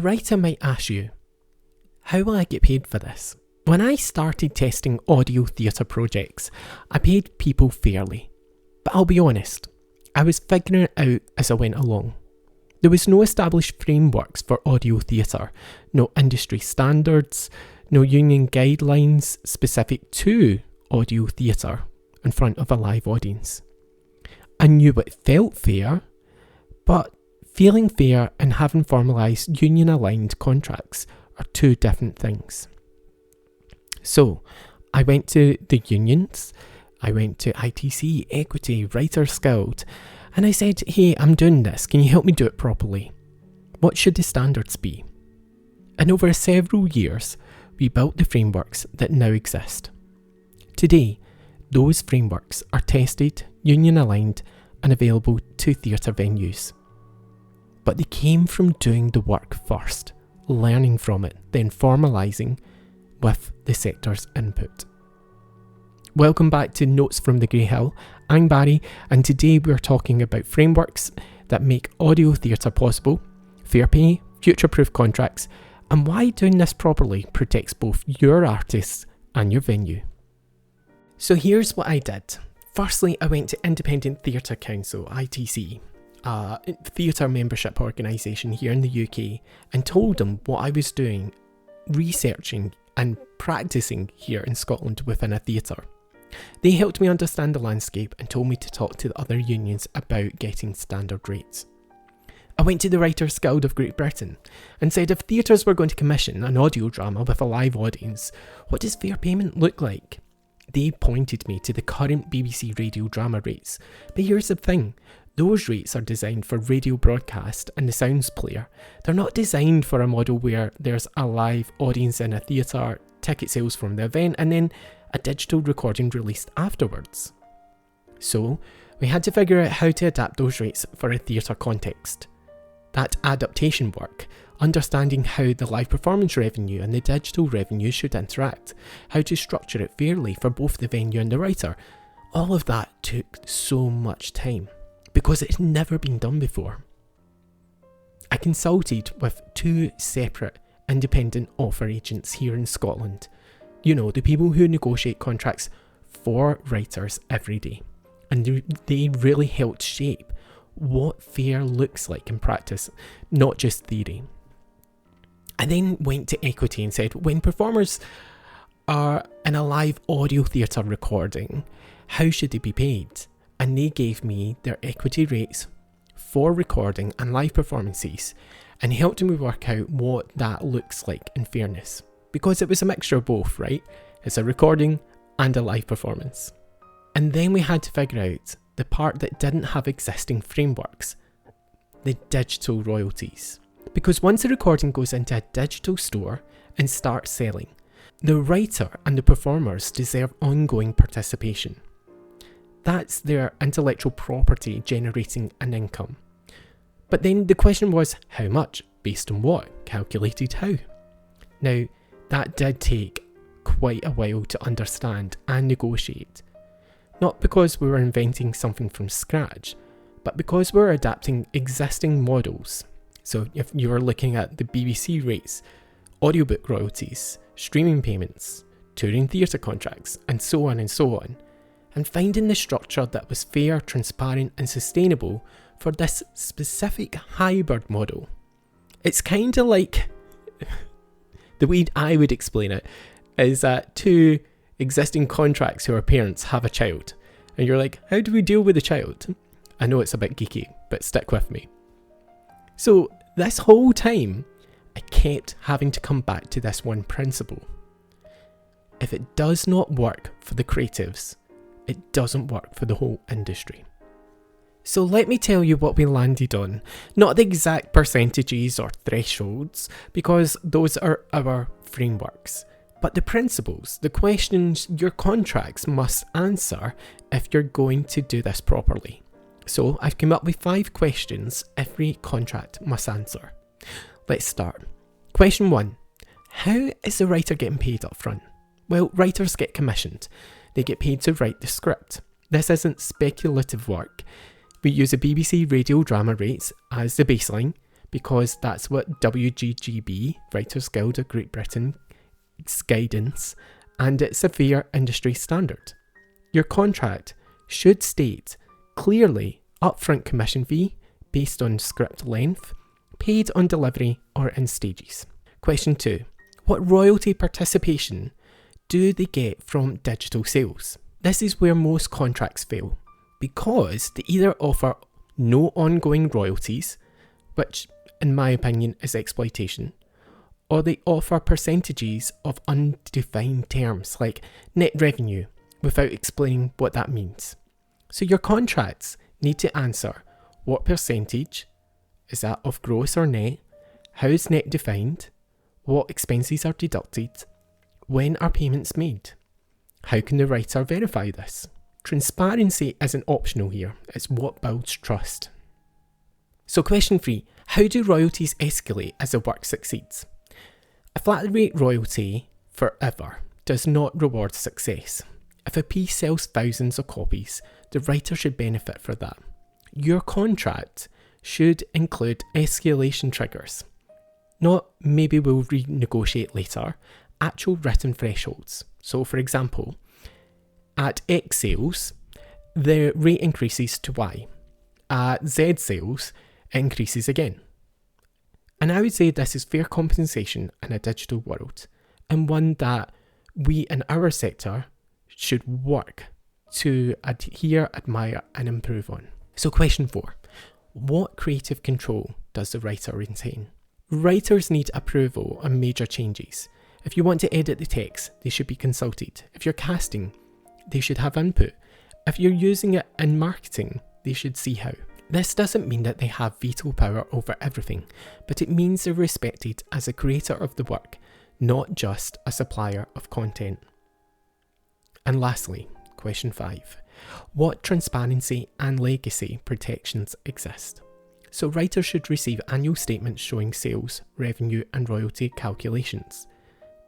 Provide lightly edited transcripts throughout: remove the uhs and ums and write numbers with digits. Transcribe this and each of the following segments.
writer might ask you, how will I get paid for this? When I started testing audio theatre projects, I paid people fairly. But I'll be honest, I was figuring it out as I went along. There was no established frameworks for audio theatre, no industry standards, no union guidelines specific to audio theatre in front of a live audience. I knew it felt fair, but feeling fair and having formalised union-aligned contracts are two different things. So, I went to the unions, I went to ITC, Equity, Writers Guild, and I said, hey, I'm doing this, can you help me do it properly? What should the standards be? And over several years, we built the frameworks that now exist. Today, those frameworks are tested, union-aligned, and available to theatre venues. But they came from doing the work first, learning from it, then formalising with the sector's input. Welcome back to Notes from the Grey Hill. I'm Barry, and today we're talking about frameworks that make audio theatre possible, fair pay, future-proof contracts, and why doing this properly protects both your artists and your venue. So here's what I did. Firstly, I went to Independent Theatre Council, ITC, a theatre membership organisation here in the UK, and told them what I was doing, researching and practising here in Scotland within a theatre. They helped me understand the landscape and told me to talk to the other unions about getting standard rates. I went to the Writers Guild of Great Britain and said if theatres were going to commission an audio drama with a live audience, what does fair payment look like? They pointed me to the current BBC radio drama rates. But here's the thing, those rates are designed for radio broadcast and the sounds player. They're not designed for a model where there's a live audience in a theatre, ticket sales from the event, and then a digital recording released afterwards. So, we had to figure out how to adapt those rates for a theatre context. That adaptation work, understanding how the live performance revenue and the digital revenue should interact, how to structure it fairly for both the venue and the writer, all of that took so much time because it had never been done before. I consulted with two separate independent offer agents here in Scotland. You know, the people who negotiate contracts for writers every day. And they really helped shape what fair looks like in practice, not just theory. I then went to Equity and said, when performers are in a live audio theatre recording, how should they be paid? And they gave me their equity rates for recording and live performances and helped me work out what that looks like in fairness. Because it was a mixture of both, right? It's a recording and a live performance. And then we had to figure out the part that didn't have existing frameworks, the digital royalties. Because once the recording goes into a digital store and starts selling, the writer and the performers deserve ongoing participation. That's their intellectual property generating an income. But then the question was, how much? Based on what? Calculated how? Now, that did take quite a while to understand and negotiate. Not because we were inventing something from scratch, but because we're adapting existing models. So if you're looking at the BBC rates, audiobook royalties, streaming payments, touring theatre contracts, and so on, and finding the structure that was fair, transparent and sustainable for this specific hybrid model. It's kind of like, the way I would explain it, is that two existing contracts who are parents have a child. And you're like, how do we deal with the child? I know it's a bit geeky, but stick with me. So this whole time, I kept having to come back to this one principle. If it does not work for the creatives, it doesn't work for the whole industry. So let me tell you what we landed on. Not the exact percentages or thresholds, because those are our frameworks. But the principles, the questions your contracts must answer if you're going to do this properly. So I've come up with 5 questions every contract must answer. Let's start. Question 1. How is the writer getting paid up front? Well, writers get commissioned. They get paid to write the script. This isn't speculative work. We use the BBC radio drama rates as the baseline, because that's what WGGB, Writers Guild of Great Britain's guidance, and it's a fair industry standard. Your contract should state clearly upfront commission fee based on script length, paid on delivery or in stages. Question 2. What royalty participation do they get from digital sales? This is where most contracts fail, because they either offer no ongoing royalties, which in my opinion is exploitation, or they offer percentages of undefined terms like net revenue without explaining what that means. So your contracts need to answer what percentage is that of gross or net, how is net defined, what expenses are deducted, when are payments made, how can the writer verify this? Transparency isn't optional here, it's what builds trust. So question 3, how do royalties escalate as the work succeeds? A flat rate royalty forever does not reward success. If a piece sells thousands of copies, the writer should benefit for that. Your contract should include escalation triggers. Not maybe we'll renegotiate later, actual written thresholds. So for example, at X sales, the rate increases to Y. At Z sales, it increases again. And I would say this is fair compensation in a digital world, and one that we in our sector should work to adhere, admire and improve on. So question 4, what creative control does the writer retain? Writers need approval on major changes. If you want to edit the text, they should be consulted. If you're casting, they should have input. If you're using it in marketing, they should see how. This doesn't mean that they have veto power over everything, but it means they're respected as a creator of the work, not just a supplier of content. And lastly, question 5. What transparency and legacy protections exist? So writers should receive annual statements showing sales, revenue and royalty calculations.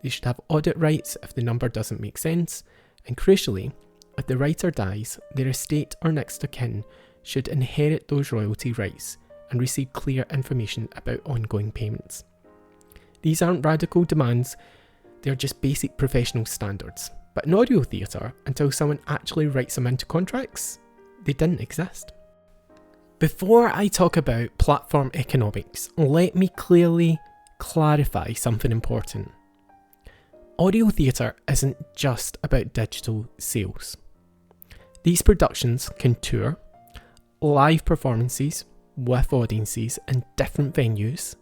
They should have audit rights if the number doesn't make sense, and crucially, if the writer dies, their estate or next of kin should inherit those royalty rights and receive clear information about ongoing payments. These aren't radical demands, they're just basic professional standards. But in audio theatre, until someone actually writes them into contracts, they didn't exist. Before I talk about platform economics, let me clearly clarify something important. Audio theatre isn't just about digital sales. These productions can tour, live performances with audiences in different venues,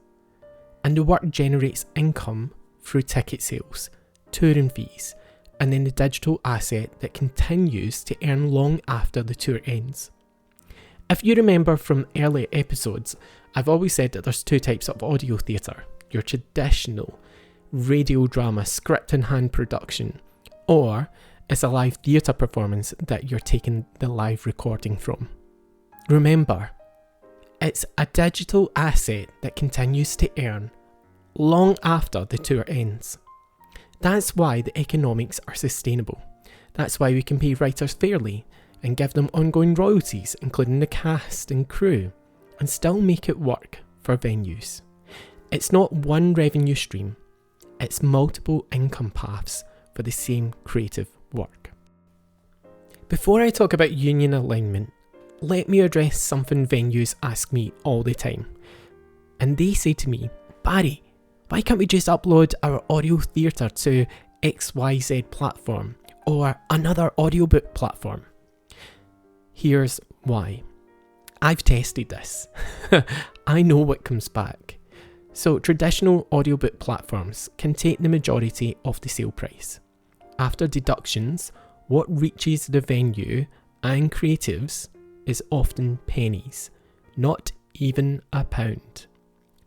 and the work generates income through ticket sales, touring fees, and then the digital asset that continues to earn long after the tour ends. If you remember from earlier episodes, I've always said that there's 2 types of audio theatre: your traditional radio drama script in hand production, or it's a live theatre performance that you're taking the live recording from. Remember, it's a digital asset that continues to earn long after the tour ends. That's why the economics are sustainable. That's why we can pay writers fairly and give them ongoing royalties, including the cast and crew, and still make it work for venues. It's not one revenue stream, it's multiple income paths for the same creative work. Before I talk about union alignment, let me address something venues ask me all the time. And they say to me, Barry, why can't we just upload our audio theatre to XYZ platform or another audiobook platform? Here's why. I've tested this. I know what comes back. So traditional audiobook platforms can take the majority of the sale price. After deductions, what reaches the venue and creatives is often pennies, not even £1.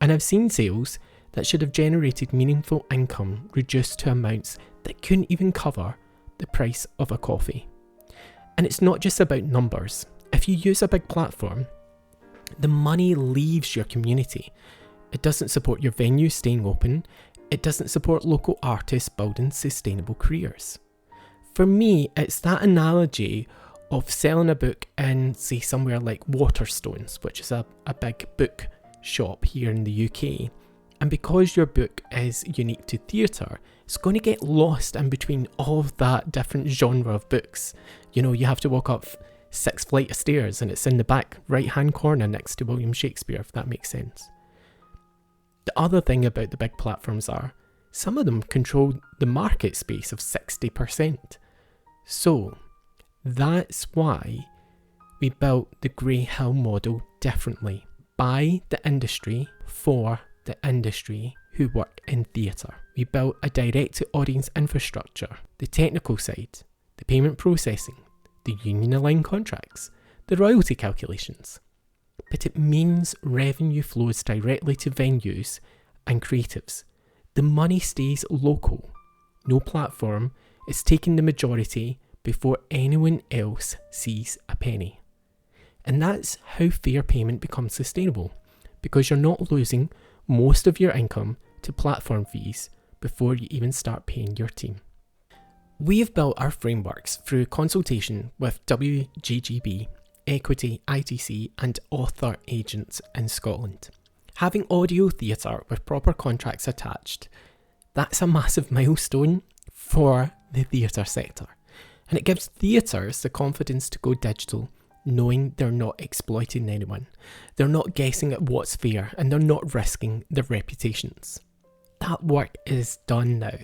And I've seen sales that should have generated meaningful income reduced to amounts that couldn't even cover the price of a coffee. And it's not just about numbers. If you use a big platform, the money leaves your community. It doesn't support your venue staying open. It doesn't support local artists building sustainable careers. For me, it's that analogy of selling a book in, say, somewhere like Waterstones, which is a big book shop here in the UK, and because your book is unique to theatre, it's going to get lost in between all of that different genre of books. You know, you have to walk up 6 flights of stairs and it's in the back right hand corner next to William Shakespeare, if that makes sense. The other thing about the big platforms are, some of them control the market space of 60%. So that's why we built the Grey Hill model differently, by the industry, for the industry who work in theatre. We built a direct-to-audience infrastructure, the technical side, the payment processing, the union-aligned contracts, the royalty calculations. But it means revenue flows directly to venues and creatives. The money stays local. No platform is taking the majority before anyone else sees a penny. And that's how fair payment becomes sustainable, because you're not losing most of your income to platform fees before you even start paying your team. We've built our frameworks through consultation with WGGB, Equity, ITC and author agents in Scotland. Having audio theatre with proper contracts attached, that's a massive milestone for the theatre sector. And it gives theatres the confidence to go digital, knowing they're not exploiting anyone. They're not guessing at what's fair, and they're not risking their reputations. That work is done now.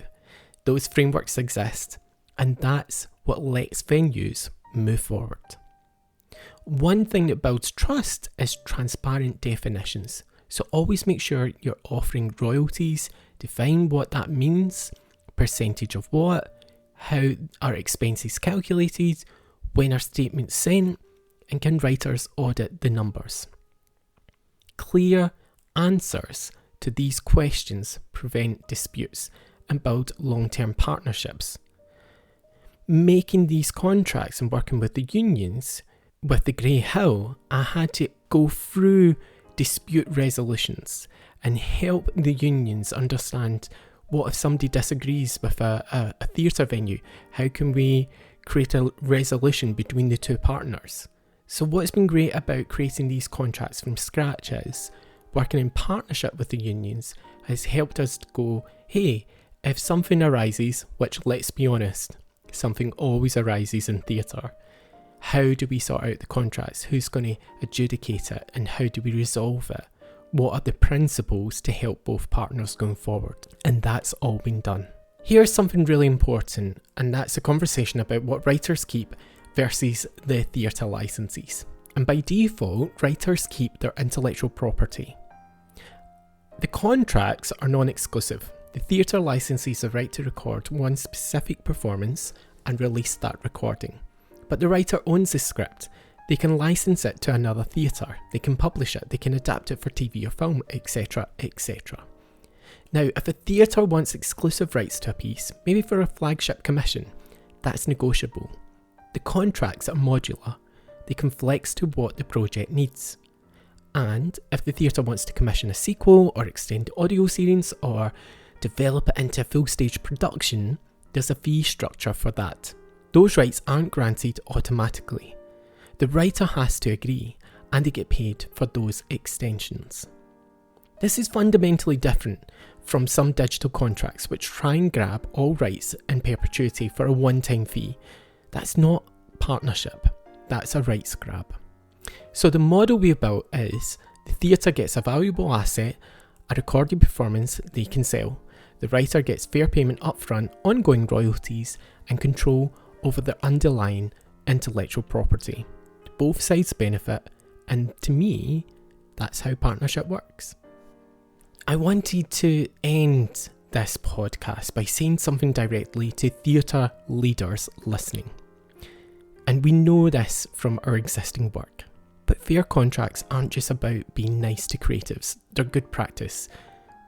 Those frameworks exist, and that's what lets venues move forward. One thing that builds trust is transparent definitions. So always make sure you're offering royalties, define what that means, percentage of what, how are expenses calculated, when are statements sent, and can writers audit the numbers? Clear answers to these questions prevent disputes and build long-term partnerships. Making these contracts and working with the unions, with the Grey Hill, I had to go through dispute resolutions and help the unions understand what if somebody disagrees with a theatre venue, how can we create a resolution between the two partners? So what's been great about creating these contracts from scratch is working in partnership with the unions has helped us to go, hey, if something arises, which let's be honest, something always arises in theatre, how do we sort out the contracts? Who's going to adjudicate it? And how do we resolve it? What are the principles to help both partners going forward? And that's all been done. Here's something really important, and that's a conversation about what writers keep versus the theatre licenses. And by default, writers keep their intellectual property. The contracts are non-exclusive. The theatre licenses the right to record one specific performance and release that recording. But the writer owns the script. They can license it to another theatre, they can publish it, they can adapt it for TV or film, etc, etc. Now, if a theatre wants exclusive rights to a piece, maybe for a flagship commission, that's negotiable. The contracts are modular. They can flex to what the project needs. And if the theatre wants to commission a sequel or extend the audio series or develop it into a full stage production, there's a fee structure for that. Those rights aren't granted automatically. The writer has to agree, and they get paid for those extensions. This is fundamentally different from some digital contracts which try and grab all rights in perpetuity for a one-time fee. That's not partnership, that's a rights grab. So the model we've built is the theatre gets a valuable asset, a recorded performance they can sell. The writer gets fair payment upfront, ongoing royalties, and control over their underlying intellectual property. Both sides benefit, and to me, that's how partnership works. I wanted to end this podcast by saying something directly to theatre leaders listening. And we know this from our existing work. But fair contracts aren't just about being nice to creatives, they're good practice.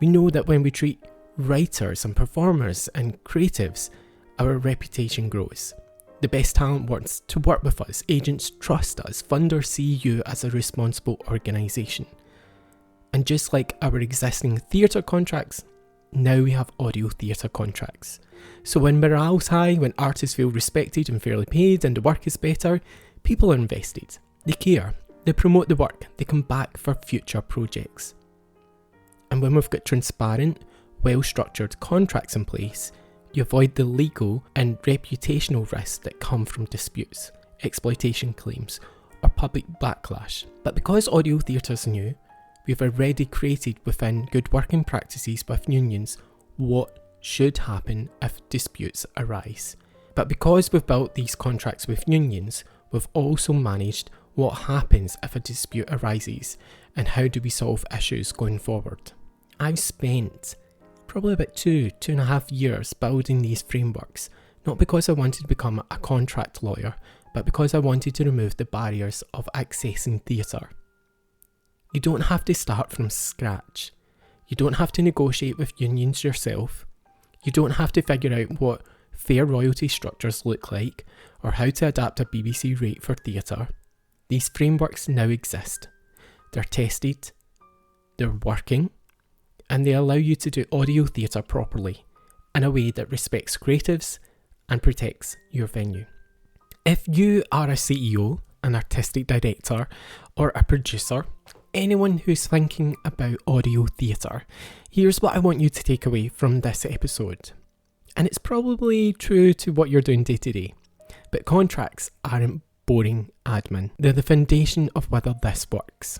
We know that when we treat writers and performers and creatives, our reputation grows. The best talent wants to work with us, agents trust us, funders see you as a responsible organisation. And just like our existing theatre contracts, now we have audio theatre contracts. So when morale's high, when artists feel respected and fairly paid and the work is better, people are invested. They care, they promote the work, they come back for future projects. And when we've got transparent, well-structured contracts in place, you avoid the legal and reputational risks that come from disputes, exploitation claims, or public backlash. But because audio theatre's new, we've already created within good working practices with unions what should happen if disputes arise. But because we've built these contracts with unions, we've also managed what happens if a dispute arises and how do we solve issues going forward. I've spent probably about 2.5 years building these frameworks, not because I wanted to become a contract lawyer, but because I wanted to remove the barriers of accessing theatre. You don't have to start from scratch. You don't have to negotiate with unions yourself. You don't have to figure out what fair royalty structures look like or how to adapt a BBC rate for theatre. These frameworks now exist. They're tested, they're working, and they allow you to do audio theatre properly in a way that respects creatives and protects your venue. If you are a CEO, an artistic director, or a producer, anyone who's thinking about audio theatre, here's what I want you to take away from this episode. And it's probably true to what you're doing day to day, but contracts aren't boring admin. They're the foundation of whether this works.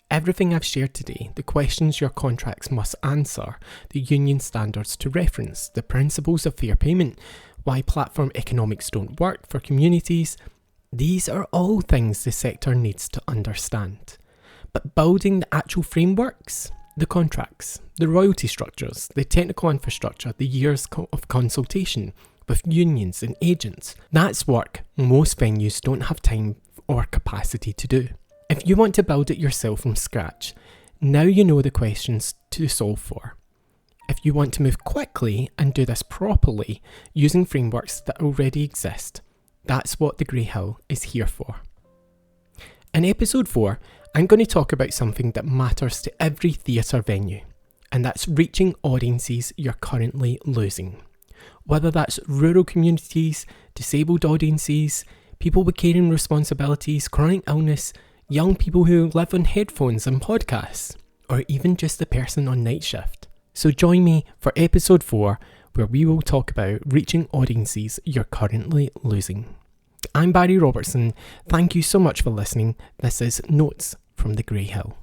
Everything I've shared today, the questions your contracts must answer, the union standards to reference, the principles of fair payment, why platform economics don't work for communities, these are all things the sector needs to understand. But building the actual frameworks, the contracts, the royalty structures, the technical infrastructure, the years of consultation with unions and agents, that's work most venues don't have time or capacity to do. If you want to build it yourself from scratch, now you know the questions to solve for. If you want to move quickly and do this properly using frameworks that already exist, that's what the Grey Hill is here for. In episode 4, I'm going to talk about something that matters to every theatre venue, and that's reaching audiences you're currently losing. Whether that's rural communities, disabled audiences, people with caring responsibilities, chronic illness, young people who live on headphones and podcasts, or even just the person on night shift. So join me for episode 4, where we will talk about reaching audiences you're currently losing. I'm Barry Robertson. Thank you so much for listening. This is Notes from the Grey Hill.